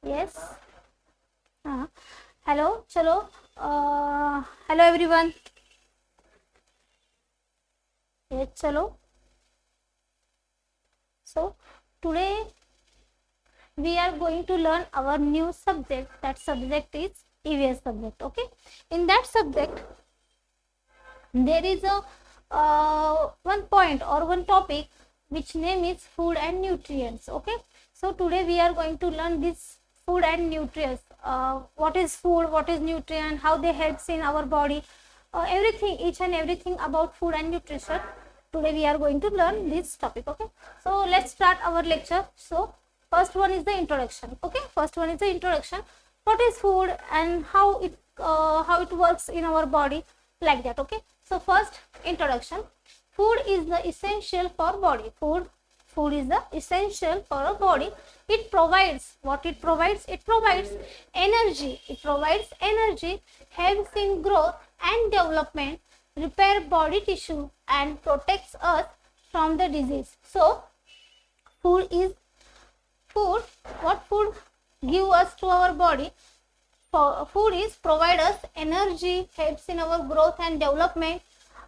Yes, हाँ, hello, चलो, hello everyone, yes, चलो, so today we are going to learn our new subject. That subject is EVS subject. Okay, in that subject there is a one point or one topic which name is food and nutrients. Okay, so today we are going to learn this food and nutrients. What is food, what is nutrient, how they helps in our body, everything, each and everything about food and nutrition. Today we are going to learn this topic. Okay, so let's start our lecture. So first one is the introduction. Okay, first one is the introduction. What is food and how it works in our body, like that. Okay, so first introduction. Food is the essential for body. Food is the essential for a body. It provides what it provides. It provides energy. It provides energy, helps in growth and development, repair body tissue, and protects us from the disease. So food is food. What food give us to our body? Food is provide us energy, helps in our growth and development,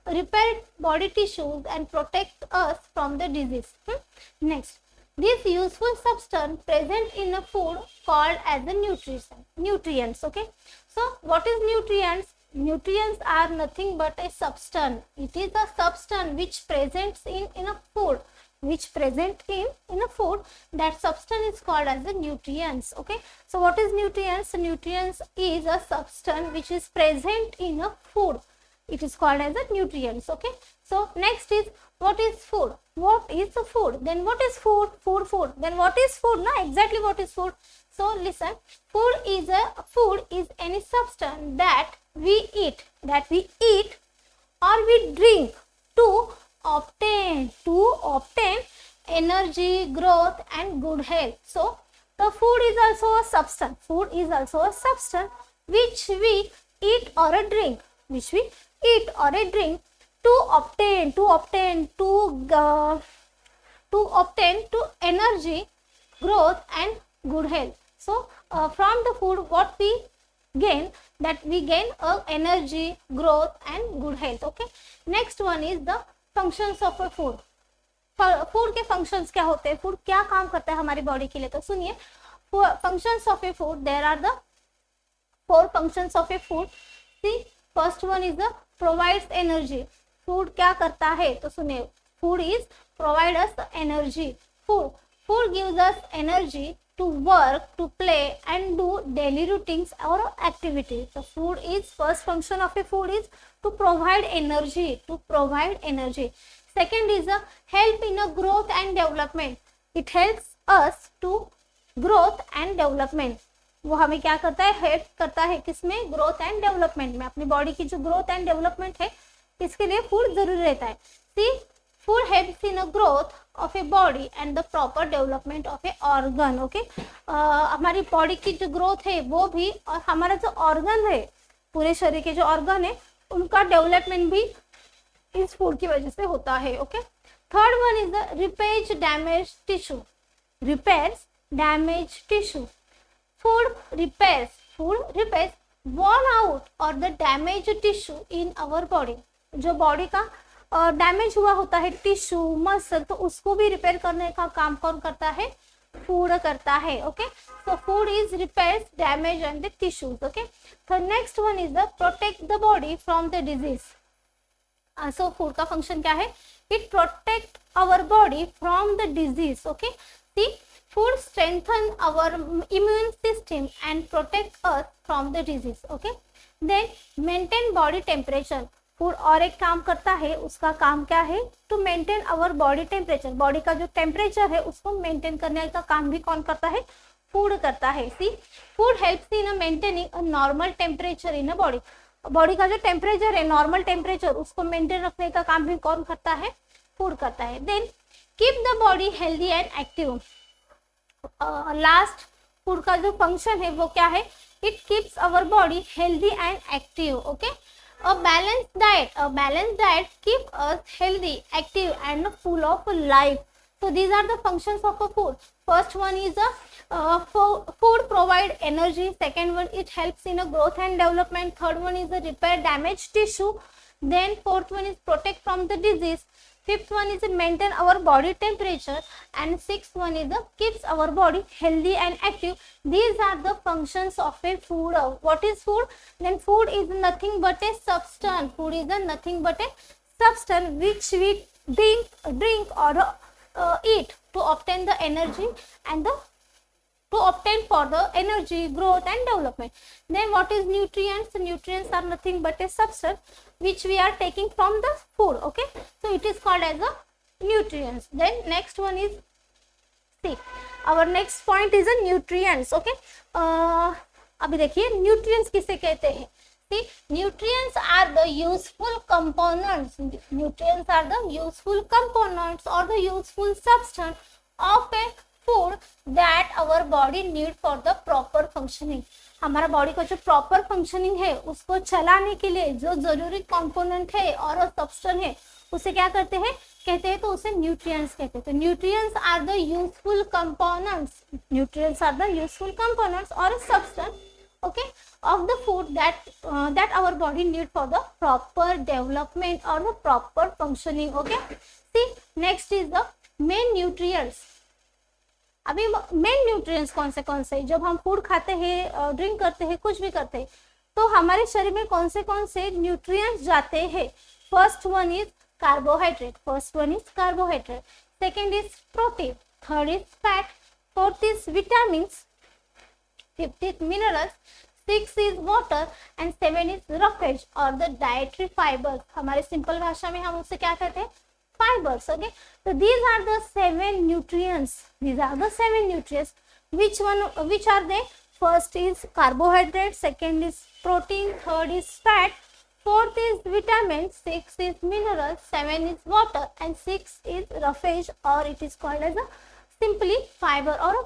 repair body tissues, and protect us from the disease. Next, this useful substance present in a food called as the nutrients. Okay, so what is nutrients? Nutrients are nothing but a substance. It is a substance which presents in a food, which present in a food. That substance is called as the nutrients. Okay, so what is nutrients? Nutrients is a substance which is present in a food. It is called as a nutrients. Okay, so next is, what is food? What is the food? Then what is food? Food. Then what is food? Now exactly what is food? So listen, food is any substance that we eat or we drink to obtain energy, growth, and good health. So the food is also a substance. Food is also a substance which we eat or a drink, to obtain to energy, growth, and good health. So from the food what we gain, that we gain energy, growth, and good health. Okay, next one is the functions of a food. Food के functions क्या होते हैं? Food क्या काम करता है हमारी body के लिए? तो सुनिए, functions of a food, there are the 4 functions of a food. See, first one is the provides energy. Food क्या करता है? तो सुनिए, food is provide us energy. Food gives us energy to work, to play, and do daily routines or activities. The food is, first function of a food is to provide energy. Second is a help in a growth and development. It helps us to growth and development. वो हमें क्या करता है? Help करता है किसमें? Growth and development में. अपनी बॉडी की जो ग्रोथ एंड डेवलपमेंट है, इसके लिए फूड जरूरी रहता है. See, food helps in a growth of a body and the proper development of a organ. Okay, हमारी बॉडी की जो ग्रोथ है वो भी, और हमारा जो ऑर्गन है, पूरे शरीर के जो ऑर्गन है, उनका डेवलपमेंट भी इस फूड की वजह से होता है. Okay, third one is the repairs damage tissue. Food repairs worn out or the damaged tissue in our body. जो बॉडी का डैमेज हुआ होता है टिश्यू, मसल, तो उसको भी रिपेयर करने का काम कौन करता है? फूड करता है. Okay, so food is repairs damage and the tissues. Okay, the next one is the protect the body from the disease. So food का फंक्शन क्या है? It protect our body from the disease. Okay, see, food strengthen our immune system and protect us from the disease. Okay, then maintain body temperature. Food और एक काम करता है, उसका काम क्या है? To maintain our body temperature. Body का जो टेम्परेचर है उसको मेंटेन करने का काम भी कौन करता है? फूड करता है. See, food helps in maintaining a normal temperature in a body. Body का जो टेम्परेचर है, नॉर्मल टेम्परेचर, उसको मेंटेन रखने का काम भी कौन करता है? फूड करता है. Then keep the body healthy and active. Last food का जो फंक्शन है वो क्या है? It keeps our body healthy and active. Okay, a balance diet keep us healthy, active, and full of life. So these are the functions of a food. First one is food provide energy. Second one, it helps in a growth and development. Third one is repair damaged tissue. Then fourth one is protect from the disease. Fifth one is maintain our body temperature, and sixth one is keeps our body healthy and active. These are the functions of a food. What is food? Then food is nothing but a substance. Food is nothing but a substance which we drink or eat to obtain the energy and to obtain for the energy, growth and development. Then what is nutrients? Nutrients are nothing but a substance which we are taking from the food. Okay, so it is called as a nutrients. Then next one is, see, our next point is a nutrients. Okay, अभी देखिए nutrients किसे कहते हैं. See, nutrients are the useful components. Nutrients are the useful components or the useful substance of a food that our body need for the proper functioning. हमारा body का जो proper functioning है उसको चलाने के लिए जो जरूरी कंपोनेंट है और सब्सटेंस है उसे क्या करते हैं, कहते हैं, तो उसे न्यूट्रिएंट्स कहते हैं. तो nutrients are the useful components. Nutrients are the useful components और substance, okay, of the food that our body need for the proper development or the proper functioning. Okay, see, next is the main nutrients. अभी main nutrients कौन से जब हम food खाते हैं, drink करते हैं, कुछ भी करते हैं, तो हमारे शरीर में कौन से न्यूट्रिएंट्स जाते हैं. First one is carbohydrate. Second is protein. Third is fat. Fourth is vitamins. Fifth is minerals. Six is water and seven is roughage और द डाइटरी फाइबर्स. हमारे सिंपल भाषा में हम उसे क्या कहते हैं, fibers. Okay, so these are the seven nutrients. Which are they? First is carbohydrate, second is protein, third is fat, fourth is vitamins, sixth is minerals, seven is water and six is roughage or it is called as a simply fiber or a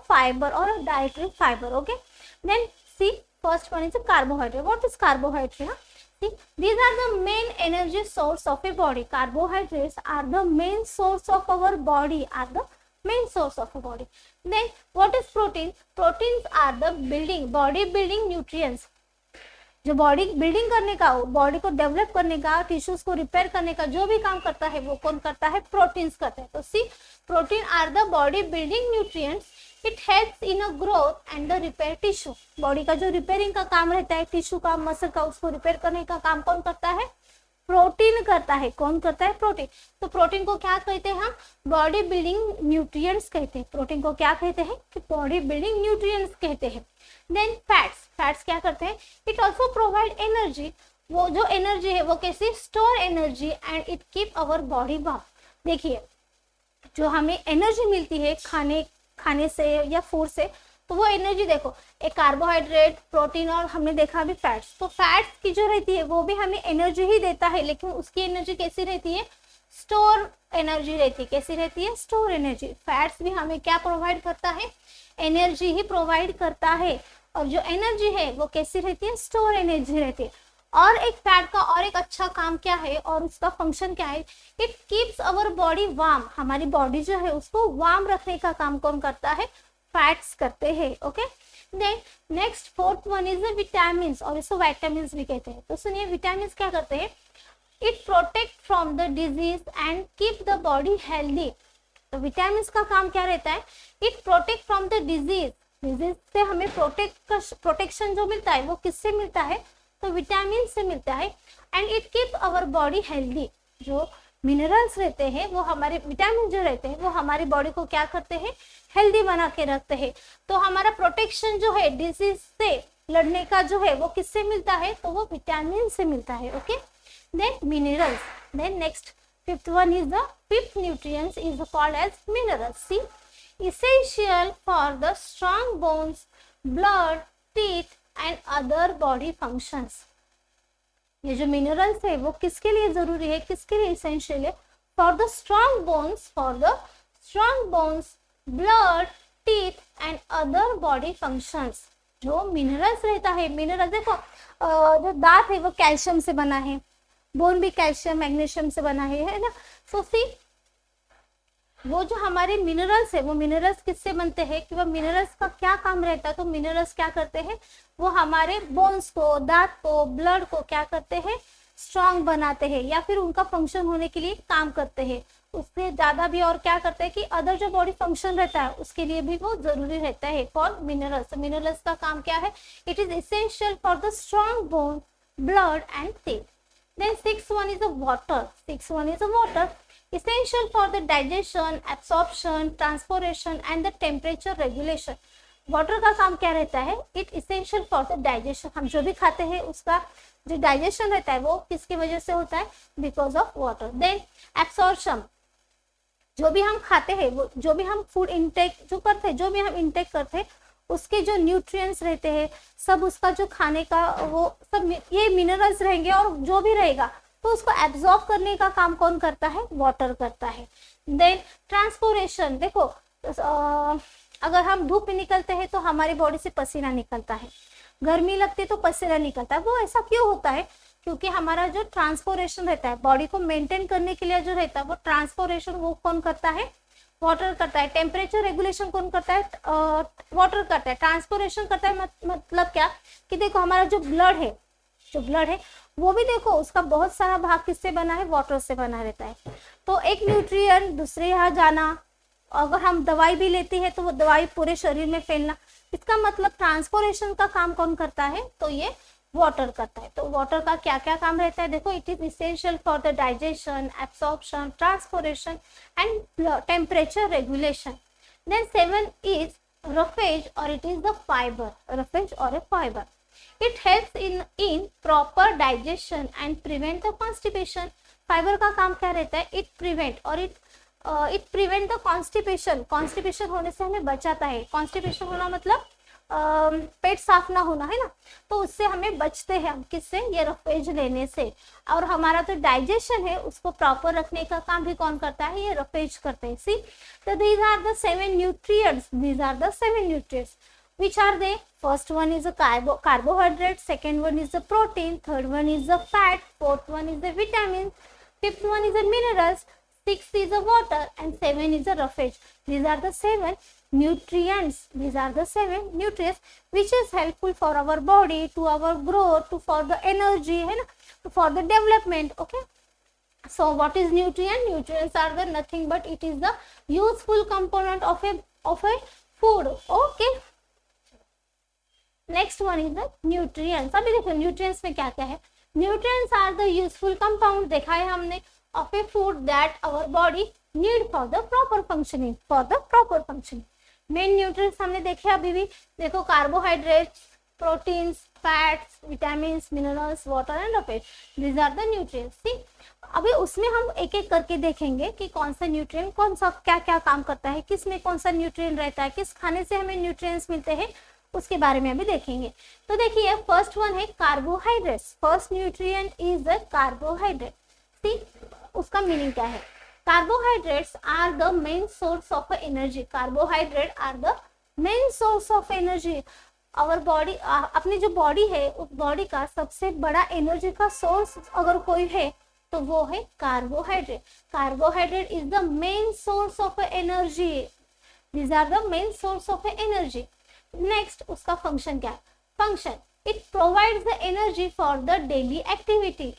dietary fiber. Okay, then see, first one is a carbohydrate. What is carbohydrate? See, these are the main energy source of a body. Carbohydrates are the main source of our body. Then what is protein? Proteins are the body building nutrients. जो body building करने का, body को develop करने का, tissues को repair करने का जो भी काम करता है वो कौन करता है, प्रोटीन्स करते हैं. तो see, protein are the body building nutrients. It helps in a growth and the repair tissue. Body का जो रिपेयरिंग का काम रहता है, टिश्यू का, मसल का, उसको रिपेयर करने का काम कौन करता है, प्रोटीन करता है. कौन करता है, प्रोटीन. तो प्रोटीन को क्या कहते हैं हम, बॉडी बिल्डिंग न्यूट्रिएंट्स कहते हैं. प्रोटीन को क्या कहते हैं कि बॉडी बिल्डिंग न्यूट्रिएंट्स कहते हैं. देन फैट्स क्या करते हैं, इट ऑल्सो प्रोवाइड एनर्जी. वो जो एनर्जी है वो कैसे, store energy and it keep our body warm. देखिए, जो हमें एनर्जी मिलती है खाने से या फूड से, तो वो एनर्जी देखो, एक कार्बोहाइड्रेट, प्रोटीन और हमने देखा अभी फैट्स. तो फैट्स की जो रहती है वो भी हमें एनर्जी ही देता है, लेकिन उसकी एनर्जी कैसी रहती है, स्टोर एनर्जी रहती है. कैसी रहती है, स्टोर एनर्जी. फैट्स भी हमें क्या प्रोवाइड करता है, एनर्जी ही प्रोवाइड करता है. और जो एनर्जी है वो कैसी रहती है, स्टोर एनर्जी रहती है. और एक फैट का और एक अच्छा काम क्या है और उसका फंक्शन क्या है, it keeps our body warm. हमारी बॉडी जो है उसको वार्म रखने का काम कौन करता है, फैट्स करते हैं. Okay, then next fourth one is vitamins और इसको विटामिन्स भी कहते हैं. तो सुनिए, विटामिन्स क्या करते हैं, it protect from the disease and keep the body healthy. तो विटामिन्स का काम क्या रहता है, it protect from the disease से हमें प्रोटेक्शन जो मिलता है वो किससे मिलता है, तो विटामिन से मिलता है. And it keep our body healthy. जो मिनरल्स रहते हैं वो हमारे, विटामिन जो रहते हैं वो हमारी बॉडी को क्या करते हैं, हेल्दी बना के रखते हैं. तो हमारा प्रोटेक्शन जो है डिजीज से लड़ने का जो है वो किससे मिलता है, तो वो विटामिन से मिलता है. Okay, then minerals. Then next fifth one is the fifth nutrients is called as minerals. See, essential for the strong bones, blood, teeth and other body functions. ये जो मिनरल्स है वो किसके लिए जरूरी है, किसके लिए इसेंशियल है, for the strong bones, blood, teeth and other body functions. जो मिनरल्स रहता है, मिनरल देखो, जो दांत है वो कैल्शियम से बना है, बोन भी कैल्शियम मैग्नीशियम से बना है ना. सो सी, वो जो हमारे मिनरल्स है, वो मिनरल्स किससे बनते हैं, कि वो मिनरल्स का क्या काम रहता है, तो मिनरल्स क्या करते हैं, वो हमारे बोन्स को, दांत को, ब्लड को क्या करते हैं, स्ट्रांग बनाते हैं, या फिर उनका फंक्शन होने के लिए काम करते हैं। उससे ज्यादा भी और क्या करते हैं कि अदर जो बॉडी फंक्शन रहता है उसके लिए भी वो जरूरी रहता है फॉर मिनरल्स। मिनरल्स का काम क्या है, it is essential for the strong bone, blood and teeth. Then sixth one is a water. Sixth one is a water, essential for the digestion, absorption, transpiration and the temperature regulation. Water का काम क्या रहता है, it essential for the digestion. हम जो भी खाते हैं उसका जो डाइजेशन रहता है वो किसकी वजह से होता है, because of water. Then absorption, जो भी हम खाते हैं, वो जो भी हम फूड इनटेक जो करते हैं, जो भी हम इनटेक करते हैं उसके जो न्यूट्रिएंट्स रहते हैं सब, उसका जो खाने का वो सब ये मिनरल्स रहेंगे और जो भी रहेगा तो उसको एब्जॉर्ब करने का काम कौन करता है, वाटर करता है। देन ट्रांसपोरेशन, देखो अगर हम धूप में निकलते हैं तो हमारी बॉडी से पसीना निकलता है, गर्मी लगती तो पसीना निकलता है। वो ऐसा क्यों होता है, क्योंकि हमारा जो ट्रांसपोरेशन रहता है बॉडी को मेंटेन करने के लिए जो रहता है वो ट्रांसपोरेशन वो कौन करता है, वाटर करता है। टेम्परेचर रेगुलेशन कौन करता है, वाटर करता है। ट्रांसपोरेशन करता है मतलब क्या, कि देखो हमारा जो ब्लड है, जो ब्लड है वो भी देखो उसका बहुत सारा भाग किससे बना है, वाटर से बना रहता है। तो एक न्यूट्रिएंट दूसरे यहाँ जाना, अगर हम दवाई भी लेते हैं तो वो दवाई पूरे शरीर में फैलना, इसका मतलब ट्रांसपोरेशन का काम कौन करता है, तो ये वाटर करता है। तो वाटर का क्या क्या काम रहता है, देखो it is essential for the digestion, absorption, transportation and temperature regulation. Then 7 is roughage or it is the fiber, roughage or a fiber. It helps in proper digestion and prevent the constipation. Fibre का काम क्या रहता है, it prevent और it prevent the constipation, constipation होने से हमें बचाता है। कॉन्स्टिपेशन होना मतलब पेट साफ ना होना है ना, तो उससे हमें बचते हैं हम किससे, ये रफेज लेने से। और हमारा तो डाइजेशन है उसको प्रॉपर रखने का काम भी कौन करता है, ये रफेज करते हैं। सी, तो these are the 7 nutrients, these are the 7 nutrients. Which are they? First one is a carbohydrate, second one is the protein, third one is the fat, fourth one is the vitamin, fifth one is the minerals, sixth is the water and 7 is the roughage. These are the 7 nutrients, these are the 7 nutrients which is helpful for our body, to our growth, to for the energy है ना, for the development. Okay, so what is nutrient? Nutrients are the nothing but it is the useful component of a food. Okay, next one is the nutrients. अभी देखो nutrients में क्या क्या है। Nutrients are the useful compound, देखा है हमने, of a food that our body need for the proper functioning, for the proper functioning. Main nutrients हमने देखे अभी भी, देखो carbohydrates, proteins, fats, vitamins, minerals, water and roughage, these are the nutrients. See, अभी उसमें हम एक एक करके देखेंगे कि कौन सा न्यूट्रिएंट कौन सा क्या क्या काम करता है, किस में कौन सा न्यूट्रिएंट रहता है, किस खाने से हमें न्यूट्रिएंट्स मिलते हैं, उसके बारे में अभी देखेंगे। तो देखिए फर्स्ट वन है carbohydrates. First nutrient is the carbohydrate. See, उसका मीनिंग क्या है, carbohydrates are the main source of energy. Carbohydrates are the main source of energy. Our body, अपनी जो बॉडी है उस बॉडी का सबसे बड़ा एनर्जी का सोर्स अगर कोई है तो वो है carbohydrate. Carbohydrate is the main source of energy, these are the main source of energy. Next उसका फंक्शन क्या है, function, it provides the energy for the daily activity.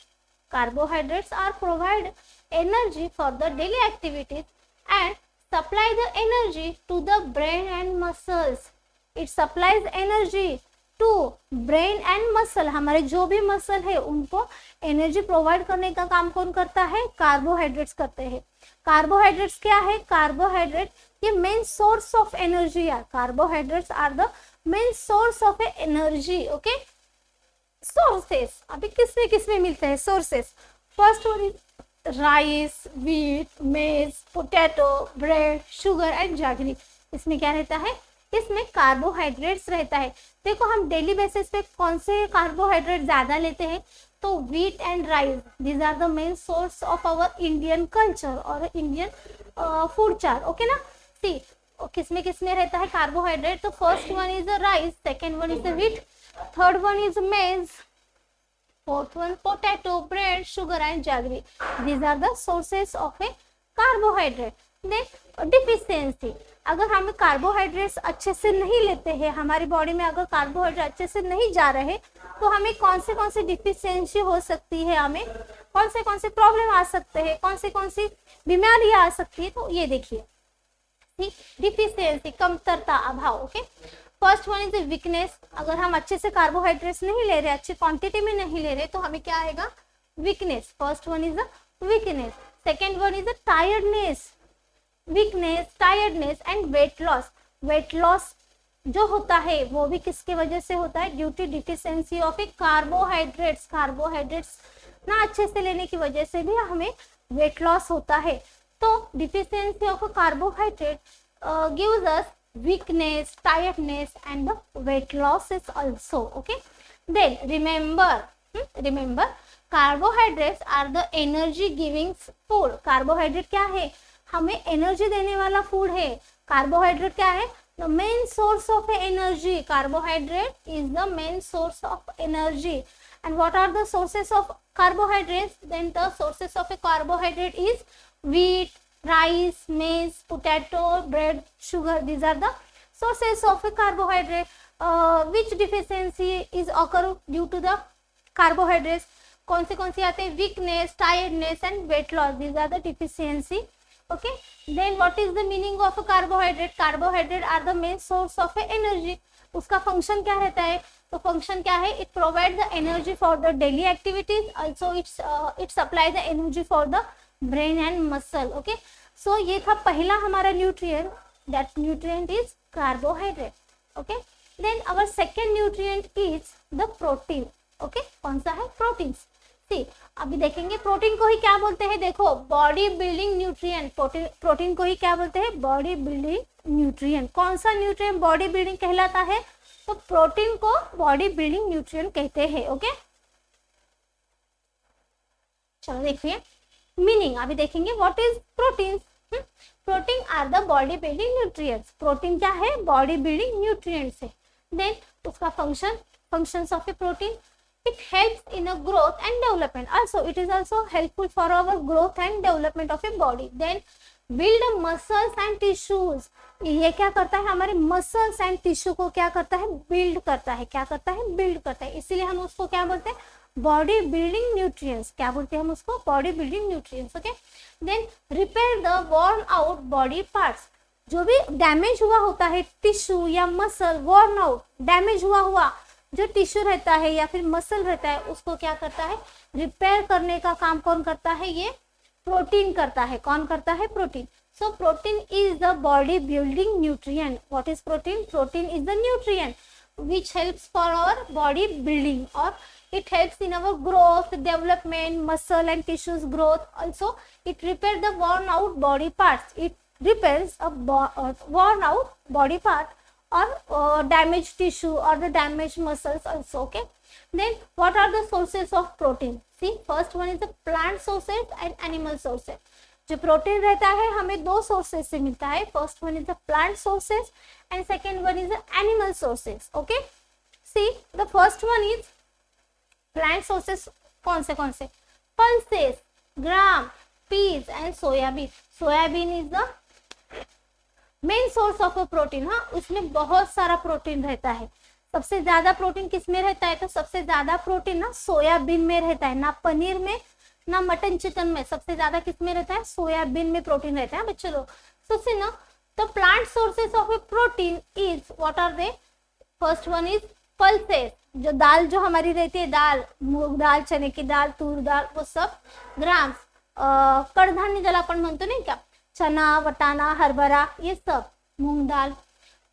Carbohydrates are provide energy for the daily activities and supply the energy to the brain and muscles. It supplies energy to brain and muscle. हमारे जो भी muscle है उनको energy provide करने का काम कौन करता है, कार्बोहाइड्रेट्स करते हैं। कार्बोहाइड्रेट्स क्या है, कार्बोहाइड्रेट ये मेन सोर्स ऑफ एनर्जी है। Carbohydrates are the main source of energy. Okay, sources अभी किस में मिलते हैं sources. First one is rice, wheat, maize, potato, bread, sugar and jaggery. इसमें क्या रहता है, इसमें कार्बोहाइड्रेट्स रहता है। देखो हम डेली बेसिस पे कौन से कार्बोहाइड्रेट ज्यादा लेते हैं, तो wheat and rice, these are the main source of our Indian culture और इंडियन फूड चार्ट। ओके ना, सी किसमें रहता है कार्बोहाइड्रेट, तो first one is rice, second one is wheat, third one is maize, fourth one potato, bread, sugar and jaggery. These are the sources of a carbohydrate. Then deficiency, अगर हम carbohydrates अच्छे से नहीं लेते हैं, हमारी बॉडी में अगर कार्बोहाइड्रेट अच्छे से नहीं जा रहे, तो हमें कौन से डिफिशियंसी हो सकती है, हमें कौन से प्रॉब्लम आ सकते हैं, कौन सी बीमारियां आ सकती है। तो ये देखिए, डिफिशियंसी, कमतरता, अभाव। Okay, first one is weakness, अगर हम अच्छे से कार्बोहाइड्रेट्स नहीं ले रहे, अच्छी क्वांटिटी में नहीं ले रहे, तो हमें क्या आएगा, weakness. First one is weakness. Second one is tiredness, weakness, tiredness and weight loss. Weight loss जो होता है वो भी किसके वजह से होता है, due to deficiency of a carbohydrates. Carbohydrates ना अच्छे से लेने की वजह से भी हमें वेट लॉस होता है। तो deficiency of carbohydrate gives us weakness, tiredness and the weight loss is also. Okay, then remember carbohydrates are the energy giving food. Carbohydrate क्या है, हमें एनर्जी देने वाला फूड है। कार्बोहाइड्रेट क्या है, the main source of energy. Carbohydrate is the main source of energy. And what are the sources of carbohydrates? Then the sources of a carbohydrate is wheat, rice, maize, potato, bread, sugar. These are the sources of a carbohydrate. Which deficiency is occur due to the carbohydrates? कौन सी आते हैं, weakness, tiredness and weight loss. These are the deficiency. Okay, then what is the meaning of a carbohydrate? Carbohydrate are the main source of a energy. उसका function क्या रहता है, तो function क्या है, it provide the energy for the daily activities, also it supply the energy for the brain and muscle. Okay, so ये था पहला हमारा nutrient, that nutrient is carbohydrate. Okay, then our second nutrient is the protein. Okay, कौन सा है, protein. सी, अभी देखेंगे protein को ही क्या बोलते हैं, देखो बॉडी बिल्डिंग न्यूट्रिएंट। प्रोटीन को ही क्या बोलते हैं, बॉडी बिल्डिंग न्यूट्रिएंट। कौन सा न्यूट्रिएंट बॉडी बिल्डिंग कहलाता है, तो प्रोटीन को बॉडी बिल्डिंग न्यूट्रिएंट कहते हैं। ओके, चलो देखिए मीनिंग, अभी देखेंगे what is protein. Protein are the body building nutrients. Protein क्या है, बॉडी बिल्डिंग न्यूट्रिएंट्स है। देन उसका functions of a protein, it helps in a growth and development. Also it is also helpful for our growth and development of a body. Then build muscles and tissues. ये क्या करता है, हमारे muscles and tissue को क्या करता है, build करता है। क्या करता है, बिल्ड करता है। इसीलिए हम उसको क्या बोलते हैं, बॉडी बिल्डिंग न्यूट्रिएंट्स। क्या बोलते हैं हम उसको, body building nutrients. Okay, then repair the worn out body parts. जो भी डैमेज हुआ होता है टिश्यू या मसल, वॉर्न आउट, डैमेज हुआ जो टिश्यू रहता है या फिर मसल रहता है, उसको क्या करता है, रिपेयर करने का काम कौन करता है, ये प्रोटीन करता है। कौन करता है, protein. So protein is the body building nutrient. What is protein, protein is the nutrient which helps for our body building, or it helps in our growth, development, muscle and tissues growth. Also it repairs the worn out body parts. It repairs a worn out body part or damaged tissue or the damaged muscles also. Okay, then what are the sources of protein? See, first one is the plant sources and animal sources. जो protein रहता है हमें दो sources से मिलता है। First one is the plant sources and second one is the animal sources. Okay, see the first one is plant sources. कौन से, pulses, gram, peas and soybean. Soybean is the main source of a protein. हाँ, उसमें बहुत सारा protein रहता है। सबसे ज्यादा प्रोटीन किस में रहता है, तो सबसे ज्यादा प्रोटीन ना सोयाबीन में रहता है, ना पनीर में ना मटन चिकन में। सबसे ज्यादा किस में रहता है, सोयाबीन में प्रोटीन रहता है बच्चे लोग। सो सी ना, the plant sources of a protein is, what are they, first one is pulses, जो दाल जो हमारी रहती है, दाल, मूंग दाल, चने की दाल, तूर दाल, वो सब। ग्राम्स, कडधान्य ज्याला आपण म्हणतो नाही का, चना, वटाना, हरभरा, ये सब मूंग दाल।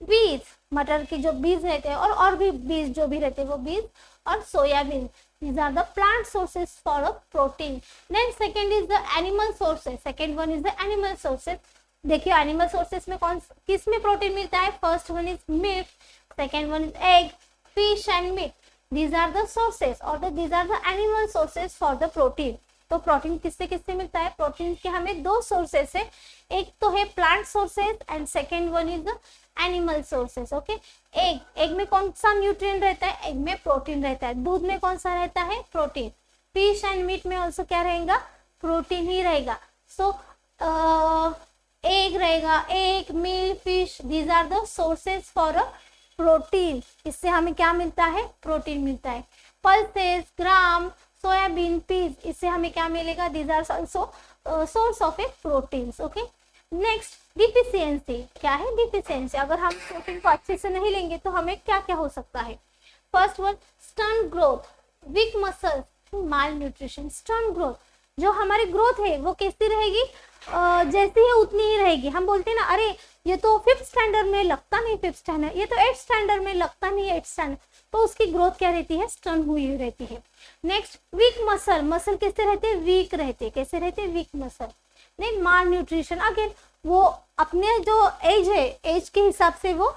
बीज, मटर के जो बीज रहते हैं और भी बीज जो भी रहते हैं वो बीज, और soybean. These are the plant sources for a protein. Then second is the animal sources. Second one is the animal sources. देखिए animal sources में किस में प्रोटीन मिलता है, first one is milk, second one is egg, fish and meat. These are the sources or these are the animal sources for the protein. तो protein किससे मिलता है, प्रोटीन के हमें दो सोर्सेस है, एक तो है plant sources and second one is the animal sources. Okay, egg में कौन सा न्यूट्रिएंट रहता है, एग में प्रोटीन रहता है। दूध में कौन सा रहता है, प्रोटीन। फिश एंड मीट में ऑल्सो क्या रहेगा, प्रोटीन ही रहेगा। सो एग रहेगा, egg, milk, fish, these are the sources for a protein. इससे हमें क्या मिलता है? प्रोटीन मिलता है। पल्सेस, ग्राम, सोयाबीन, पीज, इससे हमें क्या मिलेगा? These are also source of a proteins. Okay, next deficiency. क्या है डिफिशियंसी? अगर हम प्रोटीन को अच्छे से नहीं लेंगे तो हमें क्या क्या हो सकता है? First one, stunt growth, weak muscles, malnutrition. Stunt growth, जो हमारी ग्रोथ है वो कैसी रहेगी? जैसी है उतनी ही रहेगी। हम बोलते हैं ना, अरे ये तो 5th स्टैंडर्ड में लगता नहीं 5th स्टैंडर्ड, ये तो 8th स्टैंडर्ड में लगता नहीं 8th स्टैंडर्ड, तो उसकी ग्रोथ क्या रहती है? स्टन हुई रहती है। नेक्स्ट, वीक मसल, मसल कैसे रहते हैं? वीक रहते हैं। कैसे रहते हैं? Weak muscle. नहीं, माल न्यूट्रिशन, अगेन वो अपने जो एज है, एज के हिसाब से वो